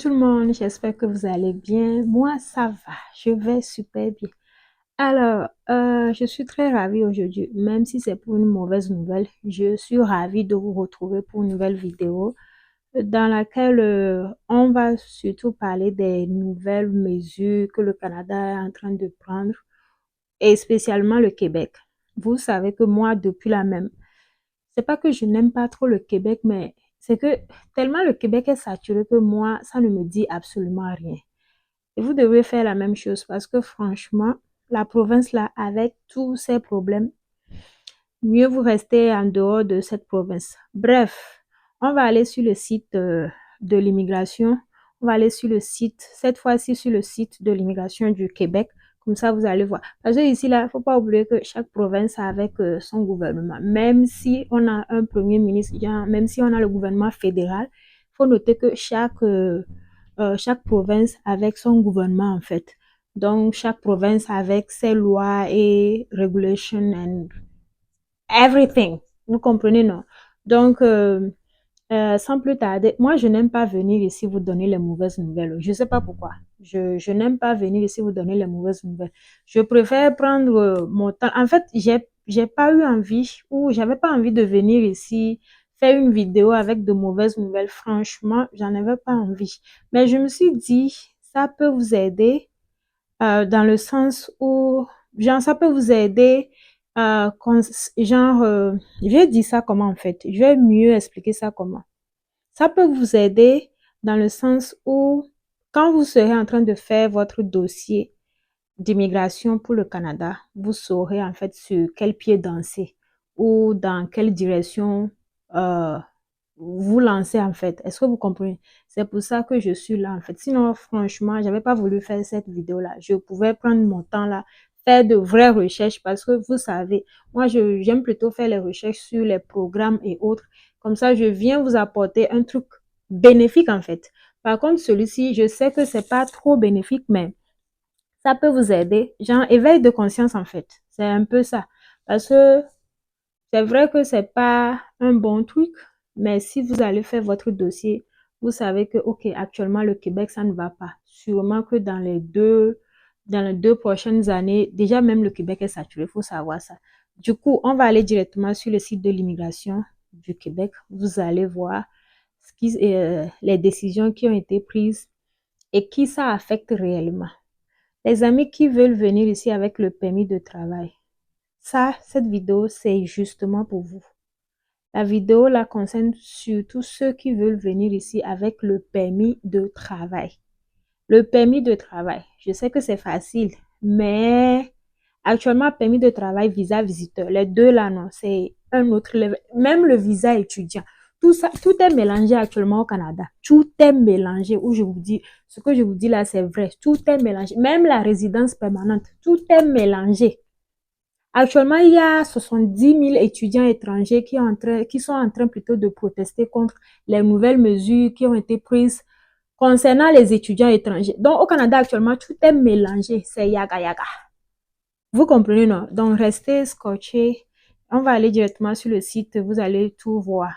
tout le monde, j'espère que vous allez bien. Moi, ça va, je vais super bien. Alors, je suis très ravie aujourd'hui, même si c'est pour une mauvaise nouvelle. Je suis ravie de vous retrouver pour une nouvelle vidéo dans laquelle on va surtout parler des nouvelles mesures que le Canada est en train de prendre et spécialement le Québec. Vous savez que moi, depuis la même, c'est pas que je n'aime pas trop le Québec, mais c'est que tellement le Québec est saturé que moi, ça ne me dit absolument rien. Et vous devez faire la même chose parce que franchement, la province là, avec tous ses problèmes, mieux vous restez en dehors de cette province. Bref, on va aller sur le site de l'immigration. On va aller sur le site, cette fois-ci sur le site de l'immigration du Québec. Comme ça, vous allez voir. Parce que ici, là, il ne faut pas oublier que chaque province a avec son gouvernement. Même si on a un premier ministre, même si on a le gouvernement fédéral, il faut noter que chaque province avec son gouvernement, en fait. Donc, chaque province avec ses lois et regulations and everything. Vous comprenez, non? Donc, sans plus tarder, moi, je n'aime pas venir ici vous donner les mauvaises nouvelles. Je ne sais pas pourquoi. Je n'aime pas venir ici vous donner les mauvaises nouvelles. Je préfère prendre mon temps. En fait, j'ai pas eu envie ou j'avais pas envie de venir ici faire une vidéo avec de mauvaises nouvelles. Franchement, j'en avais pas envie. Mais je me suis dit, ça peut vous aider dans le sens où, genre, ça peut vous aider, genre, je vais dire ça comment en fait, je vais mieux expliquer ça comment. Ça peut vous aider dans le sens où, quand vous serez en train de faire votre dossier d'immigration pour le Canada, vous saurez en fait sur quel pied danser ou dans quelle direction euh, vous lancer en fait. Est-ce que vous comprenez? C'est pour ça que je suis là en fait. Sinon, franchement, j'avais pas voulu faire cette vidéo-là. Je pouvais prendre mon temps là, faire de vraies recherches parce que vous savez, moi, j'aime plutôt faire les recherches sur les programmes et autres. Comme ça, je viens vous apporter un truc bénéfique en fait. Par contre, celui-ci, je sais que c'est pas trop bénéfique, mais ça peut vous aider. Genre, éveil de conscience en fait. C'est un peu ça. Parce que c'est vrai que c'est pas un bon truc, mais si vous allez faire votre dossier, vous savez que, OK, actuellement, le Québec, ça ne va pas. Sûrement que dans les 2 prochaines années, déjà même le Québec est saturé, il faut savoir ça. Du coup, on va aller directement sur le site de l'immigration du Québec. Vous allez voir les décisions qui ont été prises et qui ça affecte réellement. Les amis qui veulent venir ici avec le permis de travail, ça, cette vidéo, c'est justement pour vous. La vidéo la concerne surtout ceux qui veulent venir ici avec le permis de travail. Le permis de travail, je sais que c'est facile, mais actuellement, permis de travail, visa visiteur, les deux là, non, c'est un autre level. Même le visa étudiant, tout ça, tout est mélangé actuellement au Canada. Tout est mélangé, où je vous dis, ce que je vous dis là, c'est vrai, tout est mélangé. Même la résidence permanente, tout est mélangé. Actuellement, il y a 70 000 étudiants étrangers qui sont en train plutôt de protester contre les nouvelles mesures qui ont été prises concernant les étudiants étrangers. Donc, au Canada, actuellement, tout est mélangé. C'est yaga yaga. Vous comprenez, non? Donc, restez scotchés. On va aller directement sur le site. Vous allez tout voir.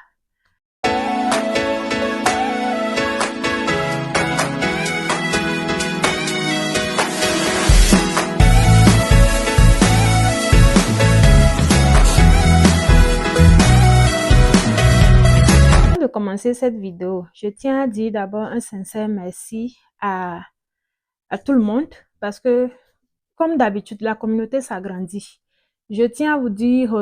Avant de commencer cette vidéo, je tiens à dire d'abord un sincère merci à tout le monde parce que, comme d'habitude, la communauté s'agrandit. Je tiens à vous dire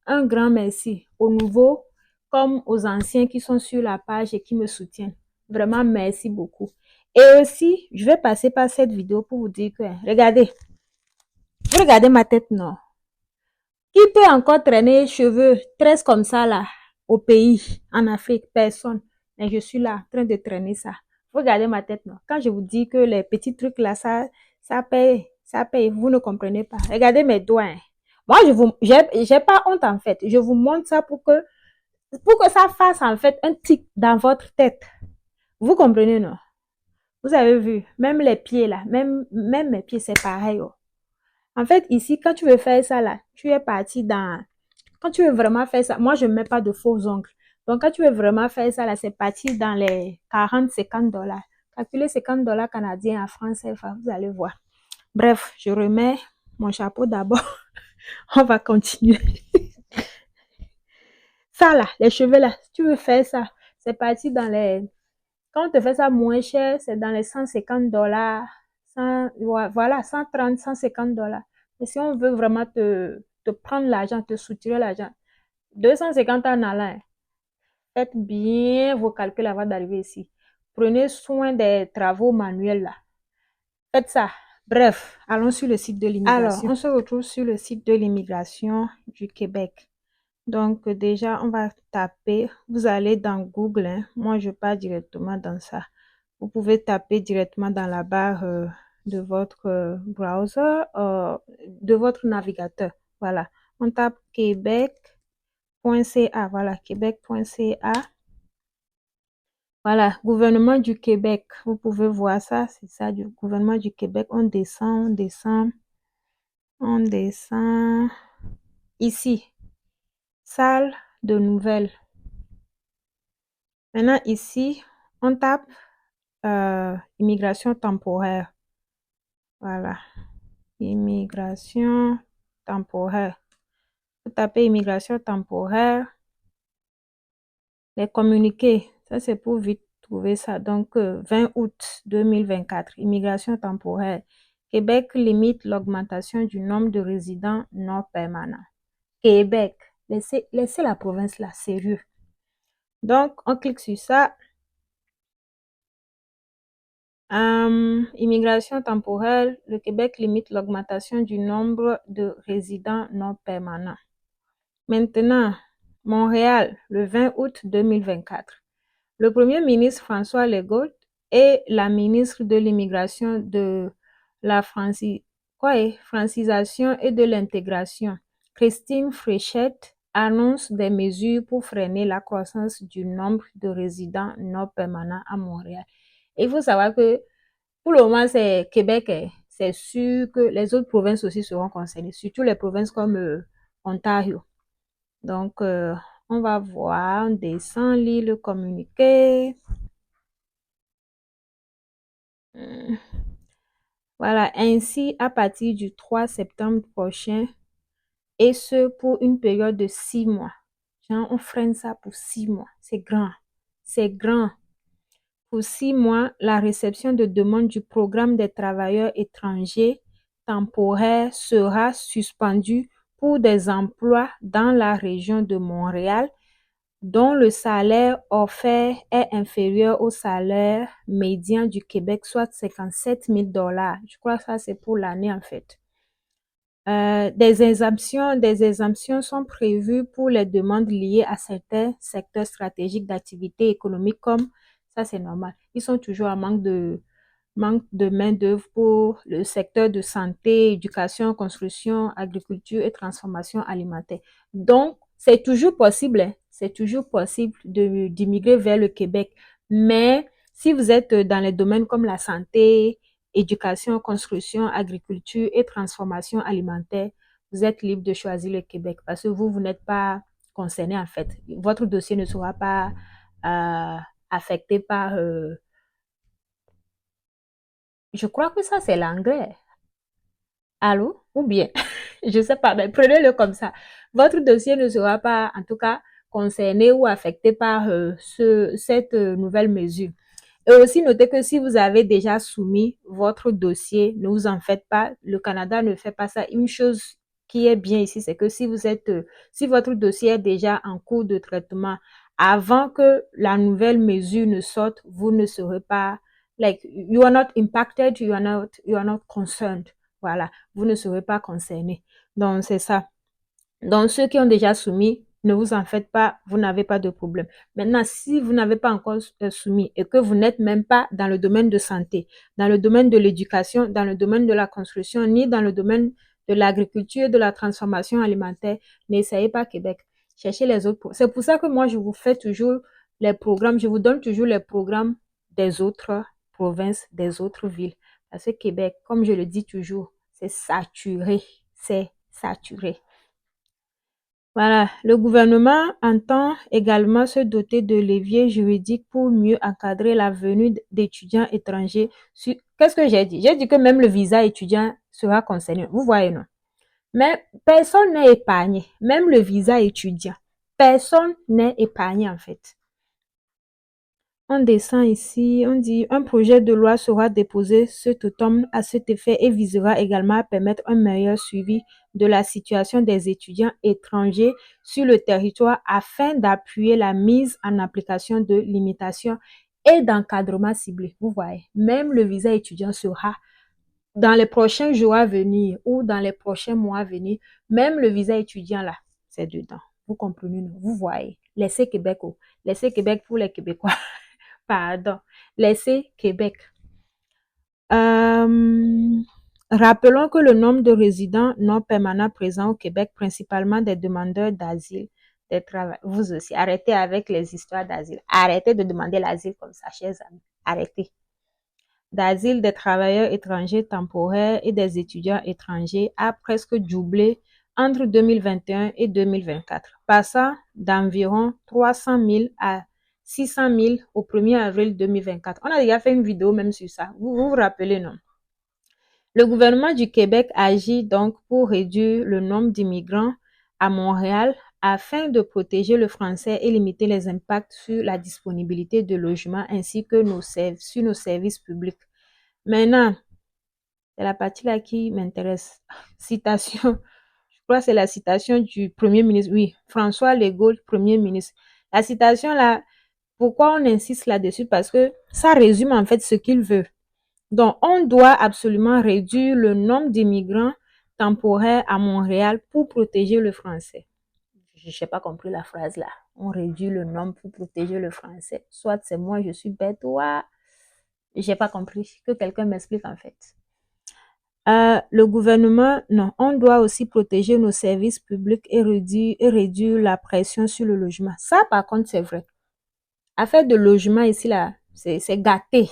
un grand merci aux nouveaux comme aux anciens qui sont sur la page et qui me soutiennent. Vraiment, merci beaucoup. Et aussi, je vais passer par cette vidéo pour vous dire que, regardez, vous regardez ma tête, non? Qui peut encore traîner cheveux, tresse comme ça là, au pays, en Afrique? Personne. Mais je suis là, en train de traîner ça. Regardez ma tête, non? Quand je vous dis que les petits trucs là, ça paye, ça paye, vous ne comprenez pas. Regardez mes doigts. Hein. Moi, j'ai pas honte en fait. Je vous montre ça pour que ça fasse en fait un tic dans votre tête. Vous comprenez, non? Vous avez vu, même les pieds là, même mes pieds, c'est pareil. Oh. En fait, ici, quand tu veux faire ça là, tu es parti dans... Quand tu veux vraiment faire ça, moi, je ne mets pas de faux ongles. Donc, quand tu veux vraiment faire ça là, c'est parti dans les 40-50 $. Calculez 50 dollars canadiens en francs CFA, vous allez voir. Bref, je remets mon chapeau d'abord. On va continuer. Ça là, les cheveux là, si tu veux faire ça, c'est parti dans les... Quand on te fait ça moins cher, c'est dans les 150 dollars, voilà, 130, 150 dollars. Et si on veut vraiment te prendre l'argent, te soutirer l'argent, 250 en allant, faites bien vos calculs avant d'arriver ici. Prenez soin des travaux manuels là. Faites ça. Bref, allons sur le site de l'immigration. Alors, on se retrouve sur le site de l'immigration du Québec. Donc, déjà, on va taper. Vous allez dans Google. Hein. Moi, je pars directement dans ça. Vous pouvez taper directement dans la barre de votre browser, de votre navigateur. Voilà. On tape québec.ca. Voilà, québec.ca. Voilà, gouvernement du Québec. Vous pouvez voir ça, c'est ça, du gouvernement du Québec. On descend, on descend, on descend. Ici, salle de nouvelles. Maintenant, ici, on tape immigration temporaire. Voilà, immigration temporaire. Vous tapez immigration temporaire. Les communiqués, ça c'est pour vite trouver ça. Donc, 20 août 2024, immigration temporaire. Québec limite l'augmentation du nombre de résidents non permanents. Québec, laissez la province là, sérieux. Donc, on clique sur ça. Immigration temporaire, le Québec limite l'augmentation du nombre de résidents non permanents. Maintenant, Montréal, le 20 août 2024. Le premier ministre François Legault et la ministre de l'Immigration, de la francisation et de l'intégration, Christine Fréchette, annonce des mesures pour freiner la croissance du nombre de résidents non permanents à Montréal. Il faut savoir que pour le moment, c'est Québec, c'est sûr que les autres provinces aussi seront concernées, surtout les provinces comme Ontario. Donc, on va voir, on descend, lit le communiqué. Voilà, ainsi, à partir du 3 septembre prochain, et ce pour une période de 6 mois. Genre, on freine ça pour 6 mois. C'est grand. C'est grand. Pour 6 mois, la réception de demandes du programme des travailleurs étrangers temporaires sera suspendue pour des emplois dans la région de Montréal dont le salaire offert est inférieur au salaire médian du Québec, soit 57 000 dollars. Je crois que ça, c'est pour l'année, en fait. Des exemptions sont prévues pour les demandes liées à certains secteurs stratégiques d'activité économique comme, ça c'est normal, ils sont toujours en manque de main-d'œuvre pour le secteur de santé, éducation, construction, agriculture et transformation alimentaire. Donc, c'est toujours possible, hein, c'est toujours possible d'immigrer vers le Québec. Mais si vous êtes dans les domaines comme la santé, éducation, construction, agriculture et transformation alimentaire, vous êtes libre de choisir le Québec parce que vous n'êtes pas concerné en fait. Votre dossier ne sera pas affecté par... je crois que ça, c'est l'anglais. Allô? Ou bien, je ne sais pas, mais prenez-le comme ça. Votre dossier ne sera pas, en tout cas, concerné ou affecté par cette nouvelle mesure. Et aussi, notez que si vous avez déjà soumis votre dossier, ne vous en faites pas. Le Canada ne fait pas ça. Une chose qui est bien ici, c'est que si votre dossier est déjà en cours de traitement, avant que la nouvelle mesure ne sorte, vous ne serez pas, like, you are not impacted, you are not concerned. Voilà, vous ne serez pas concerné. Donc, c'est ça. Donc, ceux qui ont déjà soumis, ne vous en faites pas, vous n'avez pas de problème. Maintenant, si vous n'avez pas encore soumis et que vous n'êtes même pas dans le domaine de santé, dans le domaine de l'éducation, dans le domaine de la construction, ni dans le domaine de l'agriculture, de la transformation alimentaire, n'essayez pas Québec. Cherchez les autres. C'est pour ça que moi, je vous fais toujours les programmes, je vous donne toujours les programmes des autres provinces, des autres villes. Parce que Québec, comme je le dis toujours, c'est saturé. C'est saturé. Voilà, le gouvernement entend également se doter de leviers juridiques pour mieux encadrer la venue d'étudiants étrangers. Qu'est-ce que j'ai dit? J'ai dit que même le visa étudiant sera concerné. Vous voyez, non? Mais personne n'est épargné, même le visa étudiant. Personne n'est épargné en fait. On descend ici, on dit un projet de loi sera déposé cet automne à cet effet et visera également à permettre un meilleur suivi de la situation des étudiants étrangers sur le territoire afin d'appuyer la mise en application de limitations et d'encadrement ciblé. Vous voyez, même le visa étudiant sera dans les prochains jours à venir ou dans les prochains mois à venir, même le visa étudiant là, c'est dedans. Vous comprenez, non? Vous voyez, laissez Québec, laissez Québec pour les Québécois. Pardon, laissez Québec. Rappelons que le nombre de résidents non permanents présents au Québec, principalement des demandeurs d'asile, des travailleurs, vous aussi, arrêtez avec les histoires d'asile. Arrêtez de demander l'asile comme ça, chers amis. Arrêtez. D'asile des travailleurs étrangers temporaires et des étudiants étrangers a presque doublé entre 2021 et 2024, passant d'environ 300 000 à 600 000 au 1er avril 2024. On a déjà fait une vidéo même sur ça. Vous vous rappelez, non? Le gouvernement du Québec agit donc pour réduire le nombre d'immigrants à Montréal afin de protéger le français et limiter les impacts sur la disponibilité de logements ainsi que sur nos services publics. Maintenant, c'est la partie là qui m'intéresse. Citation, je crois que c'est la citation du Premier ministre, oui, François Legault, Premier ministre. La citation là, pourquoi on insiste là-dessus? Parce que ça résume en fait ce qu'il veut. Donc, on doit absolument réduire le nombre d'immigrants temporaires à Montréal pour protéger le français. Je n'ai pas compris la phrase là. On réduit le nombre pour protéger le français. Soit c'est moi, je suis bête, ou j'ai pas compris. Que quelqu'un m'explique en fait. Le gouvernement, non, on doit aussi protéger nos services publics et réduire la pression sur le logement. Ça, par contre, c'est vrai. Affaire de logement ici, là, c'est gâté.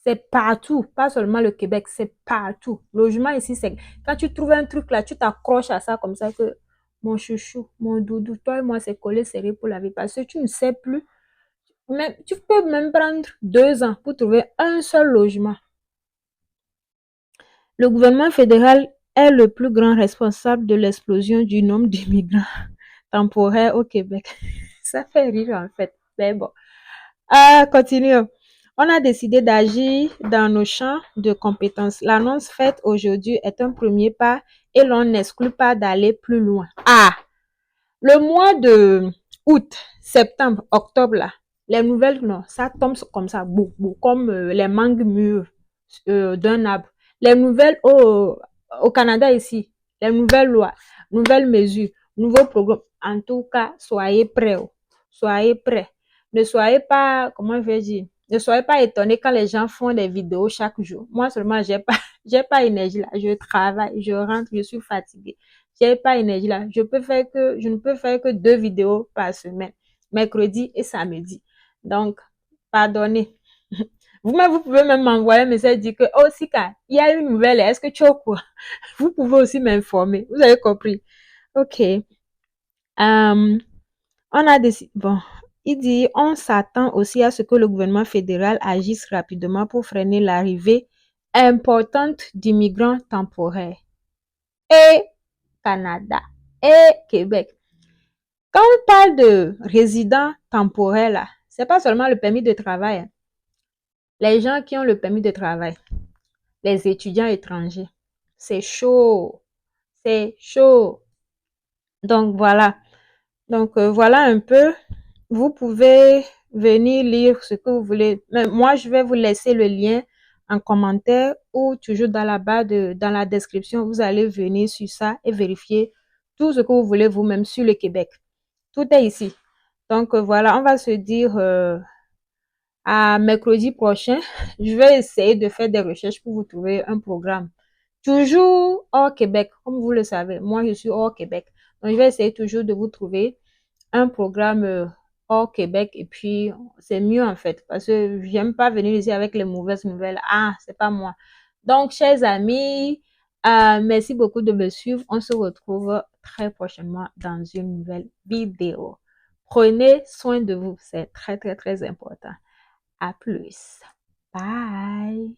C'est partout, pas seulement le Québec, c'est partout. Logement ici, c'est quand tu trouves un truc là, tu t'accroches à ça comme ça que mon chouchou, mon doudou, toi et moi, c'est collé serré pour la vie parce que tu ne sais plus. Même, tu peux même prendre 2 ans pour trouver un seul logement. Le gouvernement fédéral est le plus grand responsable de l'explosion du nombre d'immigrants temporaires au Québec. Ça fait rire en fait, mais bon. Continuons. On a décidé d'agir dans nos champs de compétences. L'annonce faite aujourd'hui est un premier pas et l'on n'exclut pas d'aller plus loin. Le mois de août, septembre, octobre, là, les nouvelles, non, ça tombe comme ça, comme les mangues mûres d'un arbre. Les nouvelles au Canada ici, les nouvelles lois, nouvelles mesures, nouveaux programmes. En tout cas, soyez prêts. Soyez prêts. Ne soyez pas, comment je vais dire, ne soyez pas étonnés quand les gens font des vidéos chaque jour. Moi seulement, j'ai pas énergie là. Je travaille, je rentre, je suis fatiguée. J'ai pas énergie là. Je ne peux faire que 2 vidéos par semaine, mercredi et samedi. Donc, pardonnez. Vous pouvez même m'envoyer un message dire que, oh, Sika, il y a une nouvelle, est-ce que tu es au courant? Vous pouvez aussi m'informer. Vous avez compris? Ok. On a décidé, bon, il dit, on s'attend aussi à ce que le gouvernement fédéral agisse rapidement pour freiner l'arrivée importante d'immigrants temporaires. Et Canada et Québec. Quand on parle de résidents temporaires, là, c'est pas seulement le permis de travail. Hein. Les gens qui ont le permis de travail, les étudiants étrangers, c'est chaud. C'est chaud. Donc, voilà. Donc, voilà un peu. Vous pouvez venir lire ce que vous voulez. Mais moi, je vais vous laisser le lien en commentaire ou toujours dans la barre dans la description. Vous allez venir sur ça et vérifier tout ce que vous voulez vous-même sur le Québec. Tout est ici. Donc, voilà, on va se dire à mercredi prochain. Je vais essayer de faire des recherches pour vous trouver un programme. Toujours hors Québec, comme vous le savez. Moi, je suis hors Québec. Donc, je vais essayer toujours de vous trouver un programme hors Québec et puis c'est mieux en fait parce que j'aime pas venir ici avec les mauvaises nouvelles. C'est pas moi. Donc, chers amis, merci beaucoup de me suivre. On se retrouve très prochainement dans une nouvelle vidéo. Prenez soin de vous, c'est très, très, très important. À plus. Bye.